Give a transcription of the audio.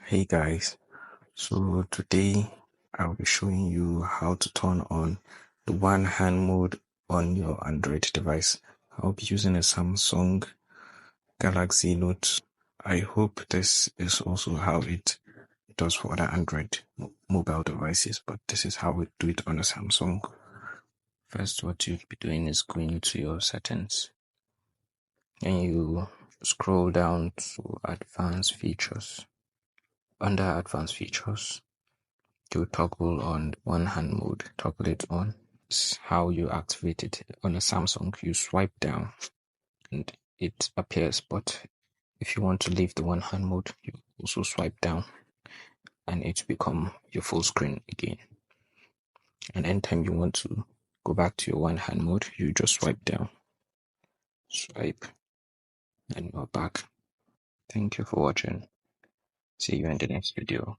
Hey guys, so today I'll be showing you how to turn on the one hand mode on your Android device. I'll be using a Samsung Galaxy Note. I hope this is also how it does for other Android mobile devices, but this is how we do it on a Samsung. First, what you'll be doing is going to your settings and you scroll down to advanced features. Under advanced features, you toggle on one hand mode, toggle it on. It's how you activate it on a Samsung. You swipe down and it appears, but if you want to leave the one hand mode, you also swipe down and it become your full screen again. And anytime you want to go back to your one hand mode, you just swipe down, swipe, and you're back. Thank you for watching. See you in the next video.